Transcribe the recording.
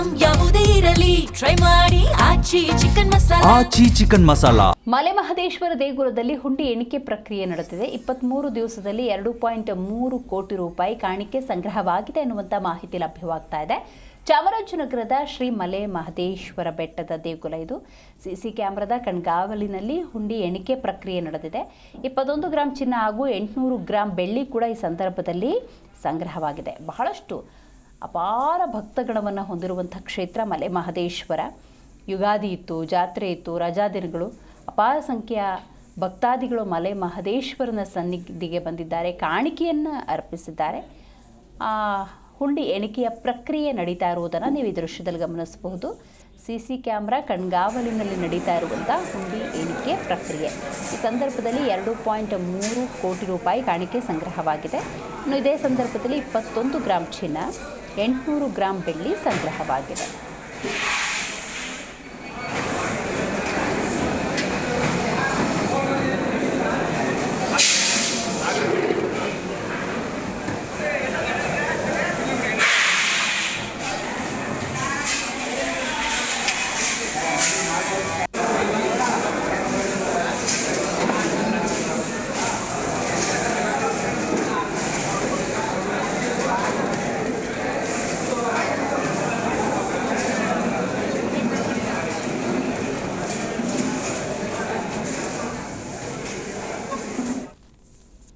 Item ಯಾವುದೇ ಇರಲಿ try ಮಾಡಿ ಆಚಿ ಚಿಕನ್ ಮಸಾಲಾ. ಮಲೆ ಮಹದೇಶ್ವರ ದೇಗುಲದಲ್ಲಿ ಹುಂಡಿ ಎಣಿಕೆ ಪ್ರಕ್ರಿಯೆ ನಡೆದಿದೆ. 23 ದಿವಸದಲ್ಲಿ 2.3 ಕೋಟಿ ರೂಪಾಯಿ ಕಾಣಿಕೆ ಸಂಗ್ರಹವಾಗಿದೆ ಎನ್ನುವಂಥ ಮಾಹಿತಿ ಲಭ್ಯವಾಗ್ತಾ ಇದೆ. ಚಾಮರಾಜನಗರದ ಶ್ರೀ ಮಲೆ ಮಹದೇಶ್ವರ ಬೆಟ್ಟದ ದೇಗುಲ ಇದು. ಸಿಸಿ ಕ್ಯಾಮೆರಾದ ಕಣ್ಗಾವಲಿನಲ್ಲಿ ಹುಂಡಿ ಎಣಿಕೆ ಪ್ರಕ್ರಿಯೆ ನಡೆದಿದೆ. 21 ಗ್ರಾಂ ಚಿನ್ನ ಹಾಗೂ 800 ಗ್ರಾಂ ಬೆಳ್ಳಿ ಕೂಡ ಈ ಸಂದರ್ಭದಲ್ಲಿ ಸಂಗ್ರಹವಾಗಿದೆ. ಬಹಳಷ್ಟು ಅಪಾರ ಭಕ್ತಗಣವನ್ನು ಹೊಂದಿರುವಂಥ ಕ್ಷೇತ್ರ ಮಲೆ ಮಹದೇಶ್ವರ. ಯುಗಾದಿ ಇತ್ತು, ಜಾತ್ರೆ ಇತ್ತು, ರಜಾ ದಿನಗಳು, ಅಪಾರ ಸಂಖ್ಯೆಯ ಭಕ್ತಾದಿಗಳು ಮಲೆ ಮಹದೇಶ್ವರನ ಸನ್ನಿಧಿಗೆ ಬಂದಿದ್ದಾರೆ, ಕಾಣಿಕೆಯನ್ನು ಅರ್ಪಿಸಿದ್ದಾರೆ. ಹುಂಡಿ ಎಣಿಕೆಯ ಪ್ರಕ್ರಿಯೆ ನಡೀತಾ ಇರುವುದನ್ನು ನೀವು ಈ ದೃಶ್ಯದಲ್ಲಿ ಗಮನಿಸಬಹುದು. ಸಿಸಿ ಕ್ಯಾಮ್ರಾ ಕಣ್ಗಾವಲಿನಲ್ಲಿ ನಡೀತಾ ಇರುವಂಥ ಹುಂಡಿ ಎಣಿಕೆ ಪ್ರಕ್ರಿಯೆ. ಈ ಸಂದರ್ಭದಲ್ಲಿ 2.3 ಕೋಟಿ ರೂಪಾಯಿ ಕಾಣಿಕೆ ಸಂಗ್ರಹವಾಗಿದೆ. ಇನ್ನು ಇದೇ ಸಂದರ್ಭದಲ್ಲಿ 21 ಗ್ರಾಂ ಚಿನ್ನ, 800 ಗ್ರಾಂ ಬೆಳ್ಳಿ ಸಂಗ್ರಹವಾಗಿದೆ.